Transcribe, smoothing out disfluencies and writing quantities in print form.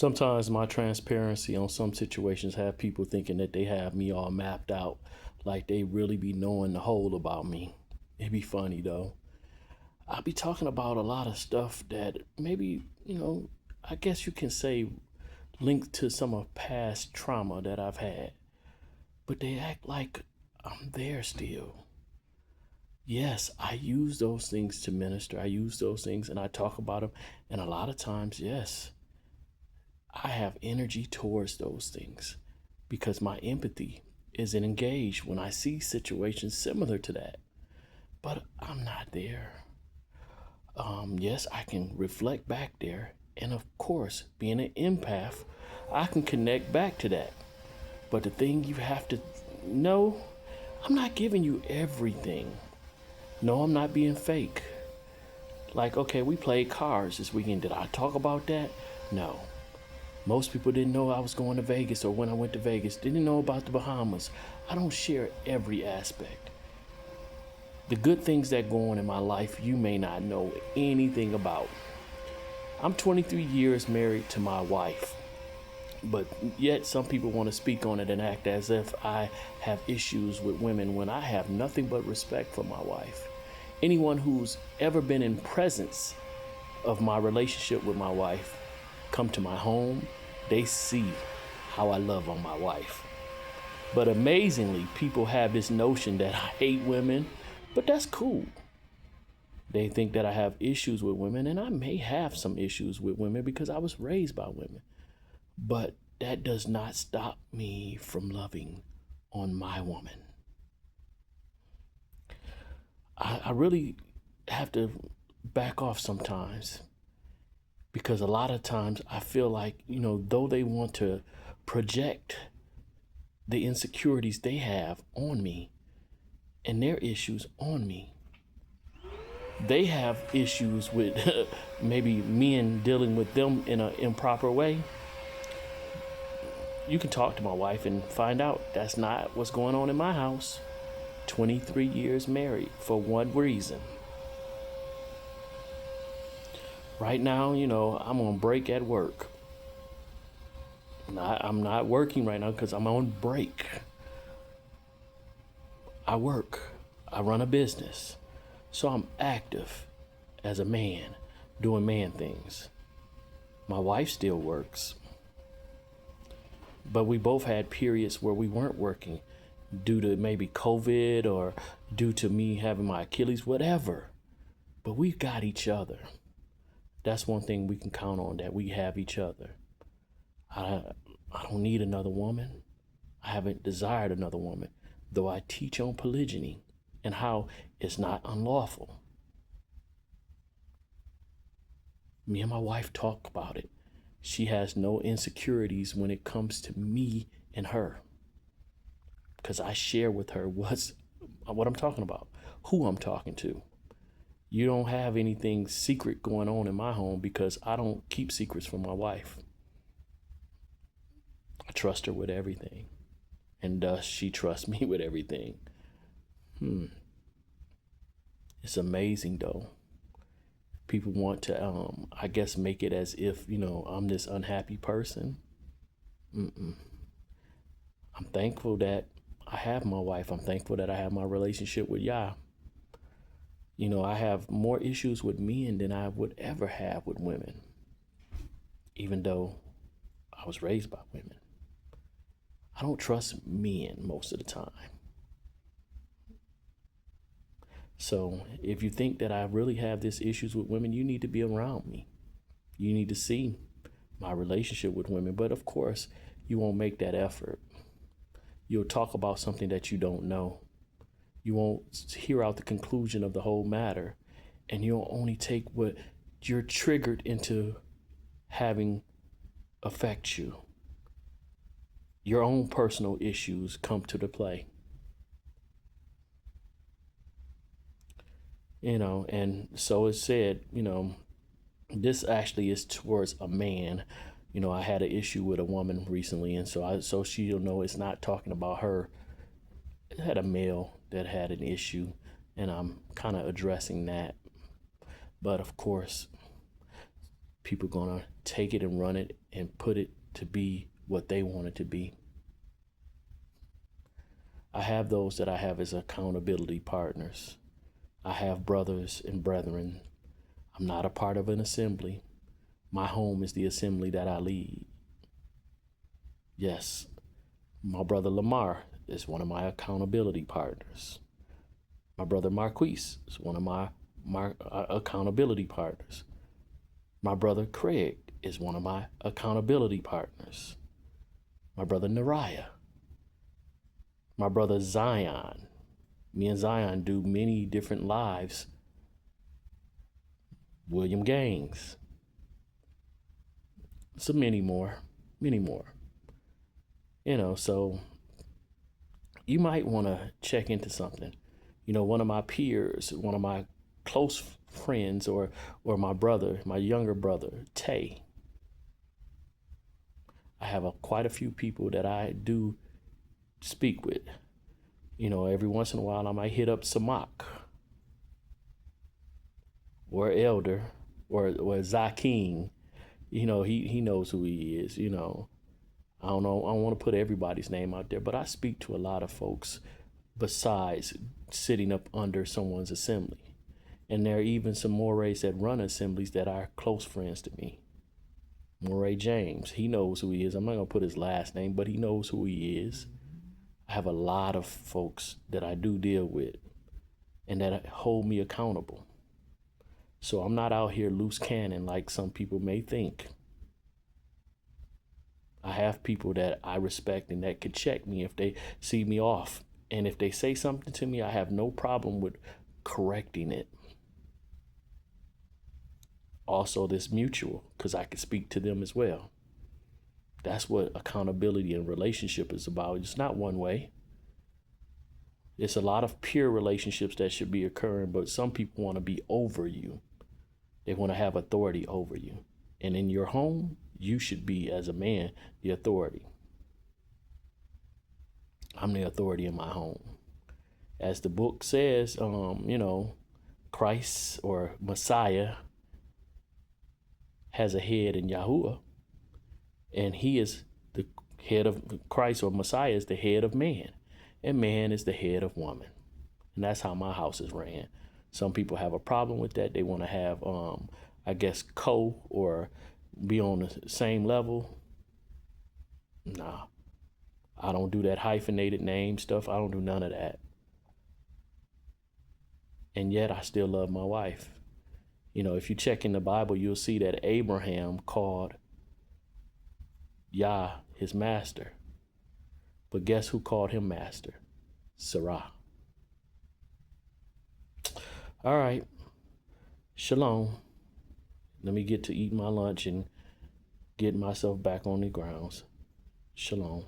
Sometimes my transparency on some situations have people thinking that they have me all mapped out, like they really be knowing the whole about me. It'd be funny though. I'll be talking about a lot of stuff that maybe, I guess you can say linked to some of past trauma that I've had, but they act like I'm there still. Yes, I use those things to minister. I use those things and I talk about them. And a lot of times, yes, I have energy towards those things because my empathy isn't engaged when I see situations similar to that. But I'm not there. Yes, I can reflect back there. And of course, being an empath, I can connect back to that. But the thing you have to know, I'm not giving you everything. No, I'm not being fake. Like, okay, we played cards this weekend. Did I talk about that? No. Most people didn't know I was going to Vegas, or when I went to Vegas, didn't know about the Bahamas. I don't share every aspect. The good things that go on in my life, you may not know anything about. I'm 23 years married to my wife, but yet some people want to speak on it and act as if I have issues with women when I have nothing but respect for my wife. Anyone who's ever been in presence of my relationship with my wife come to my home, they see how I love on my wife. But amazingly, people have this notion that I hate women, but that's cool. They think that I have issues with women, and I may have some issues with women because I was raised by women. But that does not stop me from loving on my woman. I really have to back off sometimes because a lot of times I feel like, though they want to project the insecurities they have on me and their issues on me, they have issues with maybe men dealing with them in an improper way. You can talk to my wife and find out that's not what's going on in my house. 23 years married for one reason. Right now, I'm on break at work. I'm not working right now because I'm on break. I work. I run a business. So I'm active as a man, doing man things. My wife still works. But we both had periods where we weren't working due to maybe COVID or due to me having my Achilles, whatever. But we've got each other. That's one thing we can count on, that we have each other. I don't need another woman. I haven't desired another woman, though I teach on polygyny and how it's not unlawful. Me and my wife talk about it. She has no insecurities when it comes to me and her, because I share with her what I'm talking about, who I'm talking to. You don't have anything secret going on in my home because I don't keep secrets from my wife. I trust her with everything, and thus she trusts me with everything. It's amazing though. People want to, I guess, make it as if, I'm this unhappy person. I'm thankful that I have my wife. I'm thankful that I have my relationship with Yah. I have more issues with men than I would ever have with women, even though I was raised by women. I don't trust men most of the time. So if you think that I really have these issues with women, you need to be around me. You need to see my relationship with women. But of course, you won't make that effort. You'll talk about something that you don't know. You won't hear out the conclusion of the whole matter. And you'll only take what you're triggered into having affect you. Your own personal issues come to the play. And so it said, this actually is towards a man. I had an issue with a woman recently, and so she'll know it's not talking about her. I had a male that had an issue, and I'm kind of addressing that. But of course, people gonna take it and run it and put it to be what they want it to be. I have those that I have as accountability partners. I have brothers and brethren. I'm not a part of an assembly. My home is the assembly that I lead. Yes, my brother Lamar is one of my accountability partners. My brother Marquise is one of my accountability partners. My brother Craig is one of my accountability partners. My brother Nariah. My brother Zion. Me and Zion do many different lives. William Gaines. So many more. Many more. So you might want to check into something. One of my peers, one of my close friends, or my brother, my younger brother, Tay. I have quite a few people that I do speak with. Every once in a while I might hit up Samak or Elder or Zaking. He knows who he is. I don't know. I don't want to put everybody's name out there, but I speak to a lot of folks besides sitting up under someone's assembly. And there are even some Morays that run assemblies that are close friends to me. Moray James, he knows who he is. I'm not going to put his last name, but he knows who he is. I have a lot of folks that I do deal with and that hold me accountable. So I'm not out here loose cannon like some people may think. I have people that I respect and that could check me if they see me off. And if they say something to me, I have no problem with correcting it. Also, this mutual, because I can speak to them as well. That's what accountability and relationship is about. It's not one way. It's a lot of peer relationships that should be occurring, but some people want to be over you. They want to have authority over you. And in your home, you should be, as a man, the authority. I'm the authority in my home. As the book says, Christ or Messiah has a head in Yahuwah, and he is the head of Christ, or Messiah is the head of man, and man is the head of woman. And that's how my house is ran. Some people have a problem with that. They want to have, or be on the same level. Nah, I don't do that hyphenated name stuff. I don't do none of that. And yet I still love my wife. If you check in the Bible, you'll see that Abraham called Yah his master. But guess who called him master? Sarah. All right. Shalom. Let me get to eat my lunch and get myself back on the grounds. Shalom.